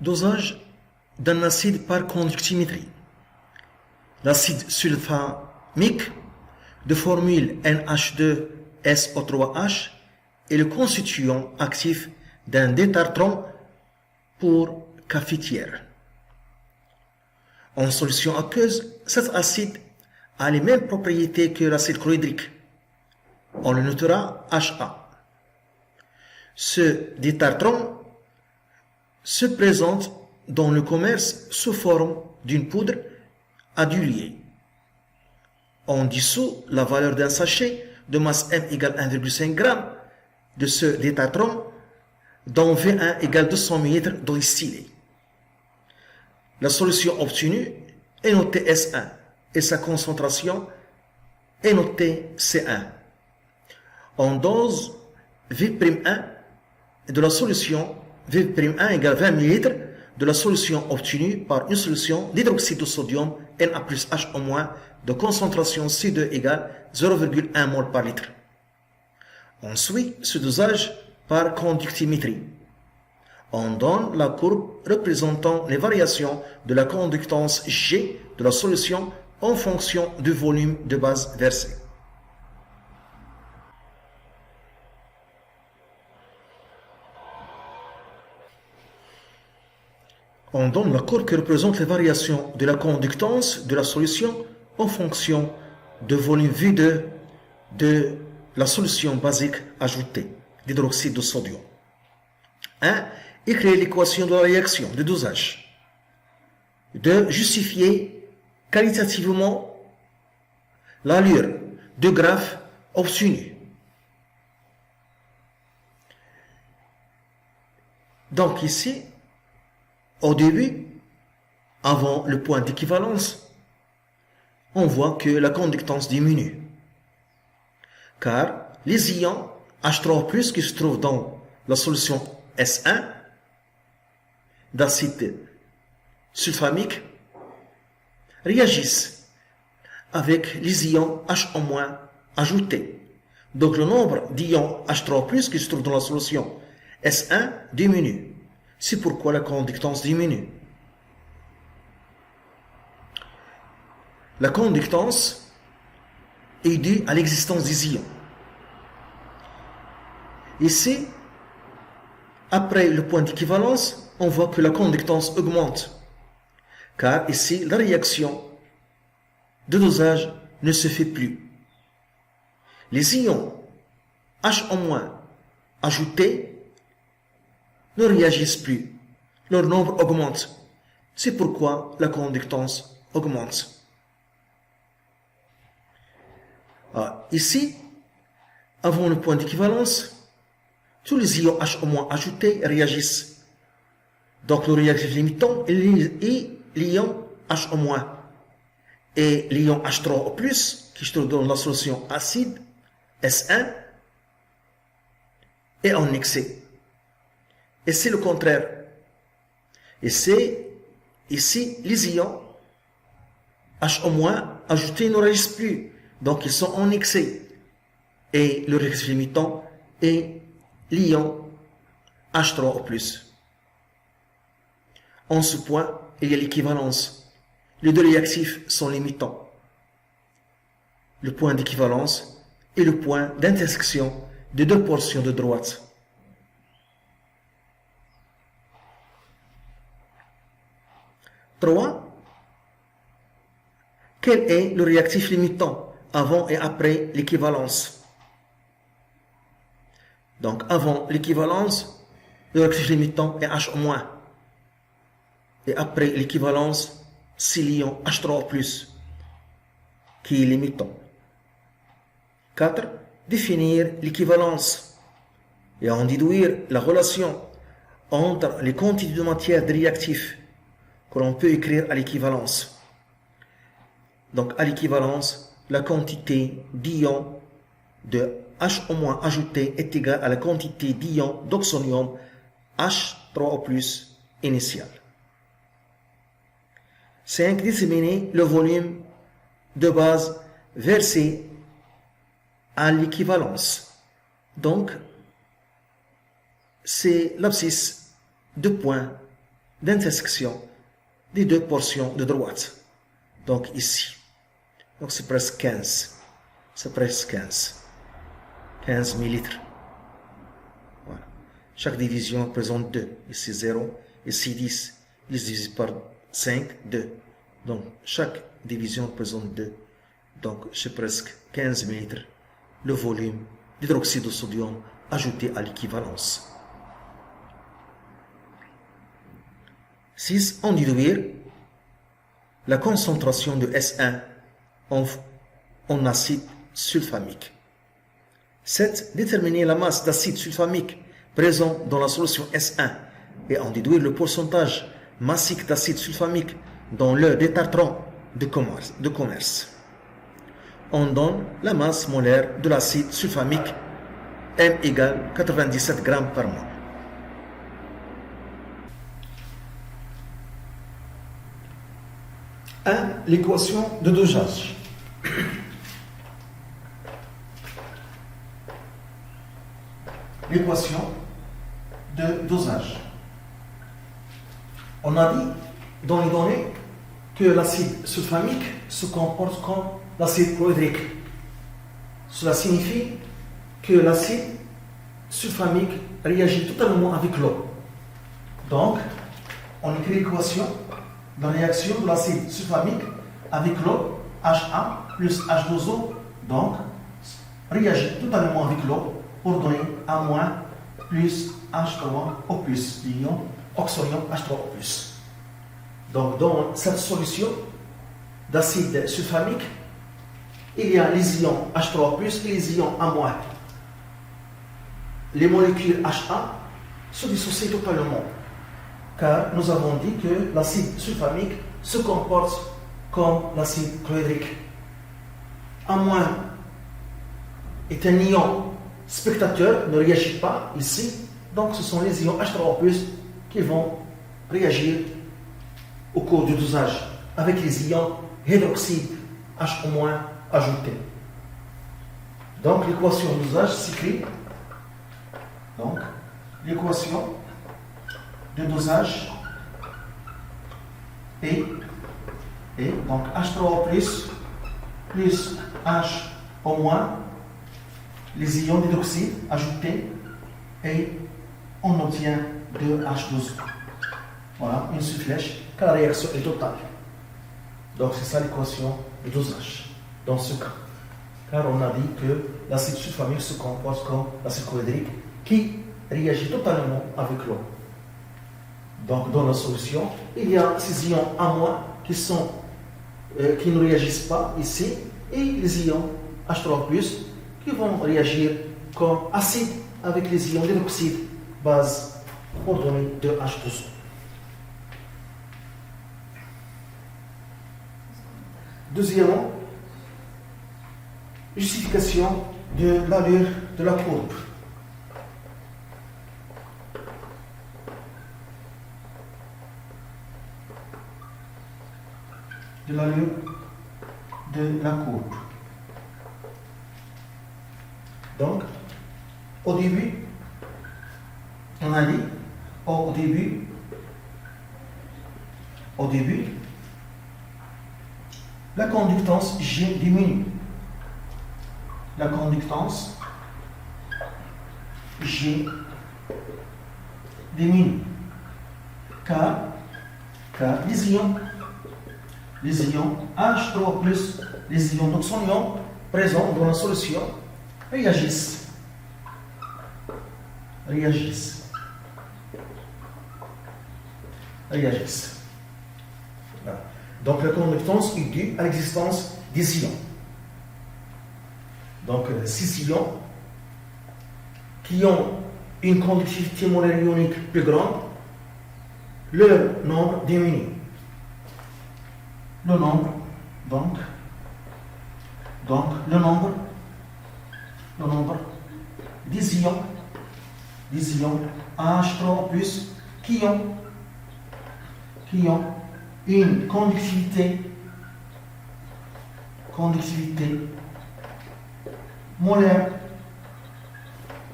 Dosage d'un acide par conductimétrie. L'acide sulfamique de formule NH2SO3H est le constituant actif d'un détartrone pour cafetière. En solution aqueuse, cet acide a les mêmes propriétés que l'acide chlorhydrique. On le notera HA. Ce détartrone se présente dans le commerce sous forme d'une poudre adulée. On dissout la valeur d'un sachet de masse M égale 1,5 g de ce détartrone dont V1 égale 200 ml d'eau distillée. La solution obtenue est notée S1 et sa concentration est notée C1. On dose V'1 de la solution V'1 égale 20 ml de la solution obtenue par une solution d'hydroxyde de sodium Na plus HO- de concentration C2 égale 0,1 mol par litre. On suit ce dosage par conductimétrie. On donne la courbe représentant les variations de la conductance G de la solution en fonction du volume de base versé. On donne la courbe qui représente les variations de la conductance de la solution en fonction du volume V2 de la solution basique ajoutée d'hydroxyde de sodium. 1. Écrire l'équation de la réaction de dosage. 2. Justifier qualitativement l'allure de graphe obtenue. Donc ici, au début, avant le point d'équivalence, on voit que la conductance diminue. Car les ions H3+ qui se trouvent dans la solution S1 d'acide sulfamique réagissent avec les ions HO- ajoutés. Donc le nombre d'ions H3+ qui se trouvent dans la solution S1 diminue. C'est pourquoi la conductance diminue. La conductance est due à l'existence des ions. Ici, après le point d'équivalence, on voit que la conductance augmente. Car ici, la réaction de dosage ne se fait plus. Les ions HO- ajoutés ne réagissent plus. Leur nombre augmente. C'est pourquoi la conductance augmente. Ici, avant le point d'équivalence, tous les ions HO- ajoutés réagissent. Donc le réactif limitant est l'ion HO- et l'ion H3O+, qui se trouve dans la solution acide S1, est en excès. Et c'est le contraire. Et c'est ici les ions HO- ajoutés ne réagissent plus. Donc ils sont en excès. Et le réactif limitant est l'ion H3O+. En ce point, il y a l'équivalence. Les deux réactifs sont limitants. Le point d'équivalence est le point d'intersection des deux portions de droite. Trois. Quel est le réactif limitant avant et après l'équivalence? Donc avant l'équivalence, le réactif limitant est H-. Et après l'équivalence, c'est l'ion H3O+, qui est limitant. 4. Définir l'équivalence et en déduire la relation entre les quantités de matière des réactifs que l'on peut écrire à l'équivalence. Donc à l'équivalence, la quantité d'ions de HO- ajouté est égale à la quantité d'ions d'oxonium H3O+ initial. 5. Déterminer le volume de base versé à l'équivalence. Donc, c'est l'abscisse de points d'intersection des deux portions de droite. Donc ici. Donc c'est presque 15. C'est presque 15. 15 millilitres. Voilà. Chaque division représente 2. Ici 0. Ici 10. Il se divise par 5, 2. Donc chaque division représente 2. Donc c'est presque 15 millilitres. Le volume d'hydroxyde de sodium ajouté à l'équivalence. 6. En déduire la concentration de S1 en acide sulfamique. 7. Déterminer la masse d'acide sulfamique présent dans la solution S1 et en déduire le pourcentage massique d'acide sulfamique dans le détartrant de commerce. On donne la masse molaire de l'acide sulfamique M égale 97 g par mol. L'équation de dosage. L'équation de dosage. On a dit dans les données que l'acide sulfamique se comporte comme l'acide chlorhydrique. Cela signifie que l'acide sulfamique réagit totalement avec l'eau. Donc, on écrit l'équation de la réaction de l'acide sulfamique avec l'eau, HA plus H2O, donc réagit totalement avec l'eau pour donner A- plus H3O+, l'ion oxonium H3O+. Donc dans cette solution d'acide sulfamique, il y a les ions H3O+, et les ions A-. Les molécules HA se dissocient totalement, car nous avons dit que l'acide sulfamique se comporte comme l'acide chlorhydrique. A- est un ion spectateur, ne réagit pas ici, donc ce sont les ions H3O+, qui vont réagir au cours du dosage avec les ions hydroxyde HO- ajoutés. Donc l'équation de dosage s'écrit. Donc l'équation de dosage est donc H3O+, plus HO-, les ions d'hydroxyde ajoutés, et on obtient 2H2O. Voilà, une seule flèche, car la réaction est totale. Donc c'est ça l'équation de dosage, dans ce cas. Car on a dit que l'acide sulfamique se comporte comme l'acide chlorhydrique qui réagit totalement avec l'eau. Donc dans la solution, il y a ces ions A- qui ne réagissent pas ici, et les ions H3O+, qui vont réagir comme acide avec les ions d'hydroxyde base pour donner 2H2O. Deuxièmement, justification de l'allure de la courbe. De l'allure de la courbe. Donc, au début, on a dit, au début, la conductance G diminue. La conductance G diminue. Car les ions H3+, les ions d'oxonium présents dans la solution réagissent. Voilà. Donc la conductance est due à l'existence des ions. Donc ces ions qui ont une conductivité molaire ionique plus grande, leur nombre diminue. Le nombre des ions H3+, qui ont une conductivité molaire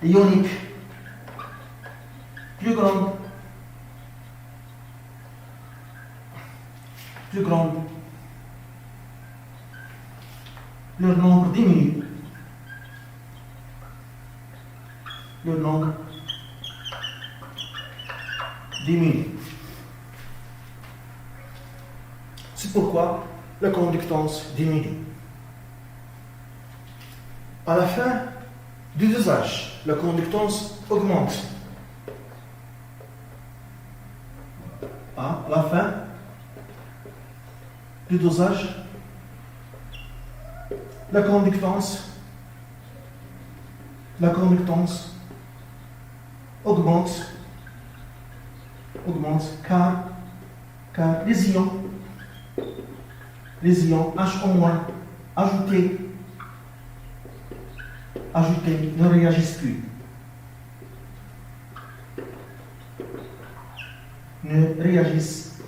ionique plus grande plus grande, leur nombre diminue. Le nombre diminue. C'est pourquoi la conductance diminue. À la fin du dosage, la conductance augmente. À la fin du dosage, la conductance augmente car les ions HO- ajoutés ne réagissent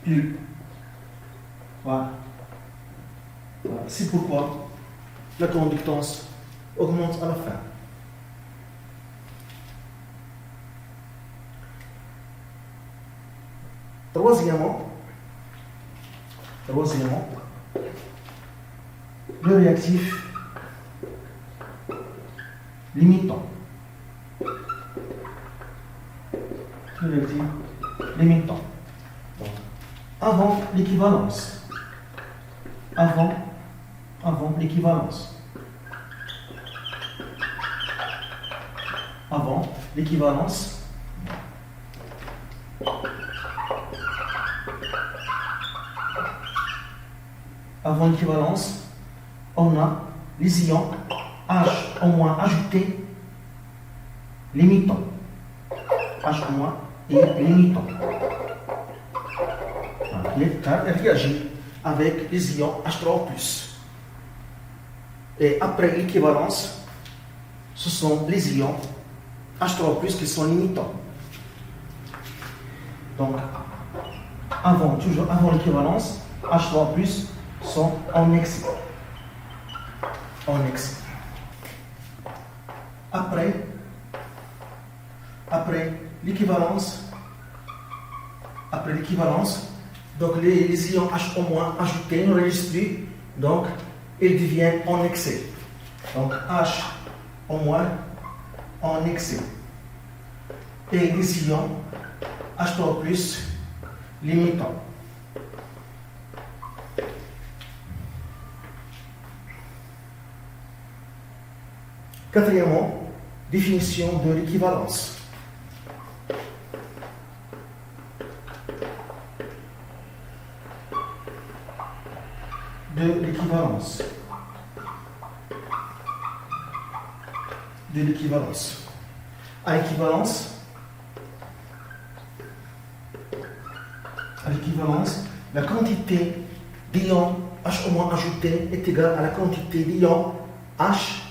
plus. Voilà. C'est pourquoi la conductance augmente à la fin. Troisièmement, le réactif limitant. Donc, avant l'équivalence. Avant l'équivalence. Avant l'équivalence, on a les ions H au moins ajoutés limitants. H au moins et limitant. Car elle réagit avec les ions H3+. Et après l'équivalence, ce sont les ions H3+, qui sont limitants. Donc, toujours avant l'équivalence, H3+, sont en excès. Après l'équivalence, donc les ions H au moins ajoutés ne réagissent plus, donc ils deviennent en excès. Donc H au moins en excès. Et les ions H3+ limitants. Quatrièmement, définition de l'équivalence. De l'équivalence. À l'équivalence, la quantité d'ions H au moins ajoutés est égale à la quantité d'ions H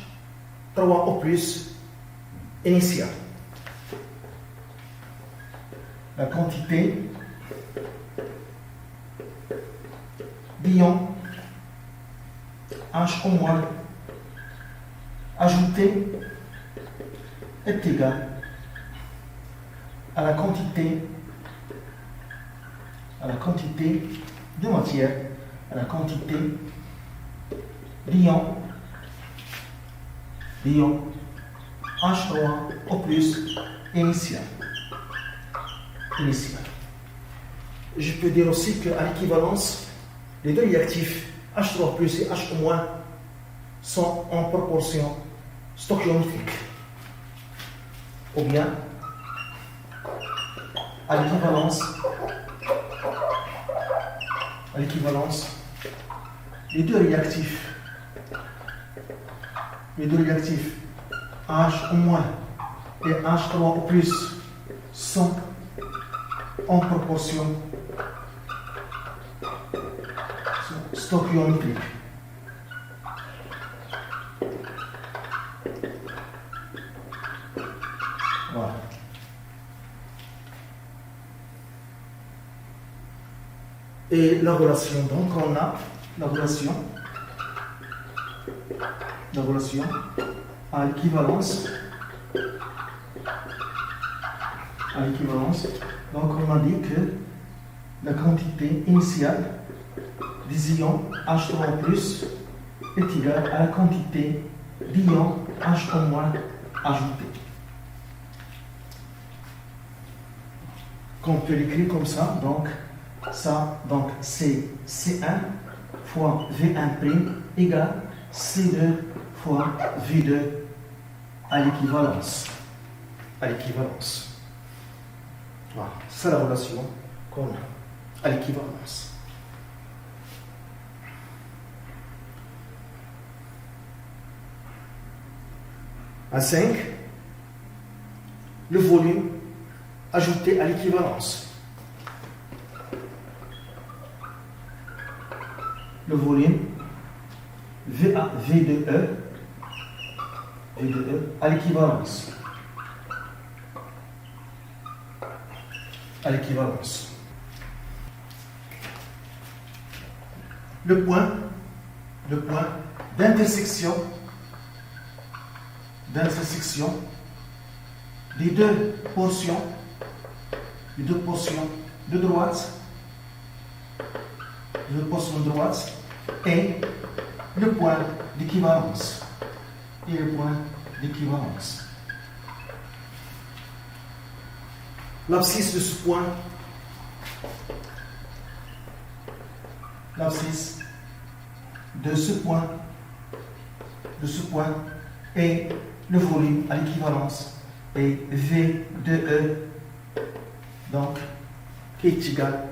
3 au plus initial. La quantité d'ions H au moins ajouté est égale à la quantité de matière, à la quantité d'ions H3 au plus initial. Je peux dire aussi qu'à l'équivalence, les deux réactifs H3 plus et H au moins sont en proportion stoichiométrique. Ou bien, à l'équivalence, les deux réactifs H au moins et H3 au plus sont en proportion stoichiométrique. Voilà. Et la relation, donc on a la relation à l'équivalence. Donc on a dit que la quantité initiale des ions H3+ est égal à la quantité d'ions HO- ajoutés. Qu'on peut l'écrire comme ça, donc c'est C1 fois V1' égale C2 fois V2 à l'équivalence. Voilà, c'est la relation qu'on a à l'équivalence. À 5, le volume ajouté à l'équivalence. Le volume V2E à l'équivalence. Le point d'intersection des deux portions de droite et le point d'équivalence. L'abscisse de ce point est le volume à l'équivalence et V2E, donc qui est égal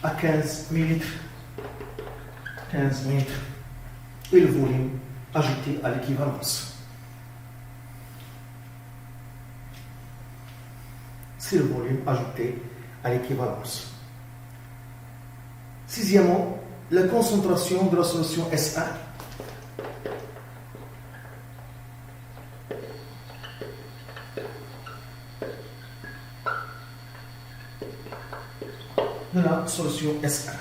à 15 ml et le volume ajouté à l'équivalence. C'est le volume ajouté à l'équivalence. Sixièmement, la concentration de la solution S1 de la solution S1.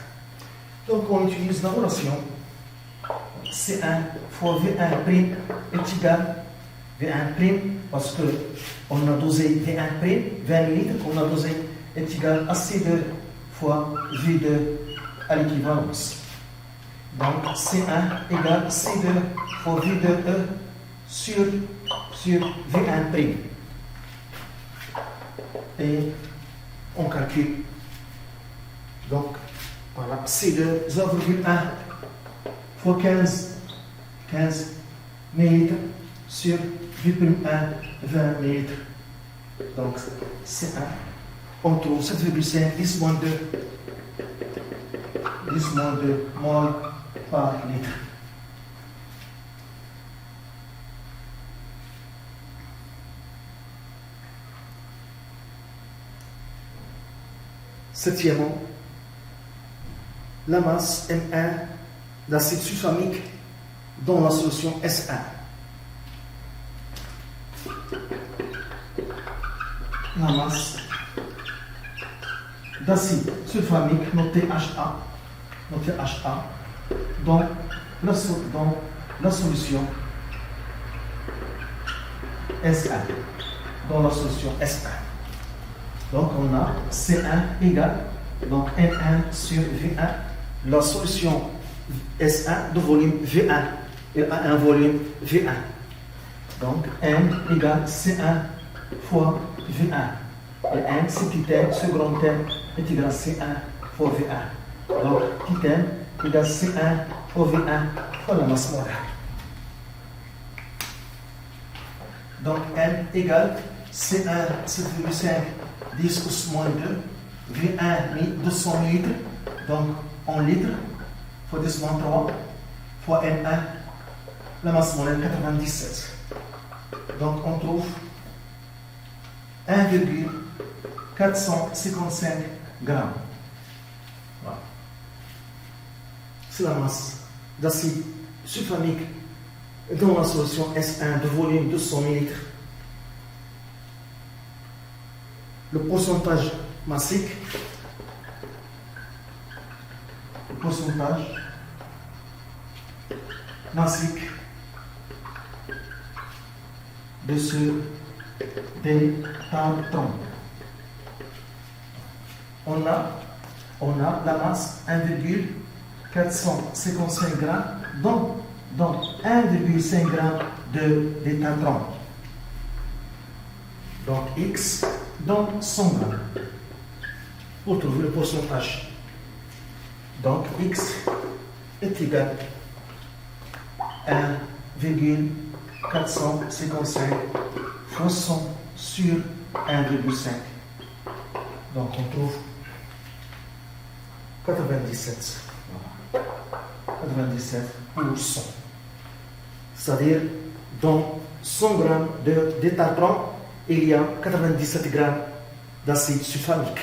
Donc on utilise la relation C1 fois V1' est égal V1' parce que on a dosé V1', 20 litres, on a dosé est égal à C2 fois V2 à l'équivalence. Donc C1 égale C2 fois V2E sur V1'. Et on calcule. Donc, voilà, C2, 0,1 fois 15 ml sur V'1, 20 ml. Donc, C1, on trouve 7,5, 10 moins 2 mol par litre. Septièmement, la masse M1 d'acide sulfamique dans la solution S1. La masse d'acide sulfamique notée HA dans la solution S1. Donc on a C1 égale donc N1 sur V1. La solution S1 de volume V1 et a un volume V1. Donc N égale C1 fois V1. Et N, c'est petit n, ce grand N est égal à C1 fois V1. Donc petit n égale C1 fois V1 fois la masse molaire. Donc N égale C1, 7,5, 10 pouces moins 2, V1, 200 litres, donc en litres, fois 10 moins 3, fois N1, la masse molaire 97. Donc on trouve 1,455 grammes. Voilà. C'est la masse d'acide sulfamique dans la solution S1 de volume 200 ml. Le pourcentage massique, de ce détartrant. On a on a la masse 1,455 grammes, donc 1,5 g de détatron. Donc X donne 100 grammes. Pour trouver le pourcentage. Donc X est égal à 1,455 fois 100 sur 1,5. Donc on trouve 97. 97 pour 100. C'est-à-dire, dans 100 grammes de détatron, il y a 97 grammes d'acide sulfamique.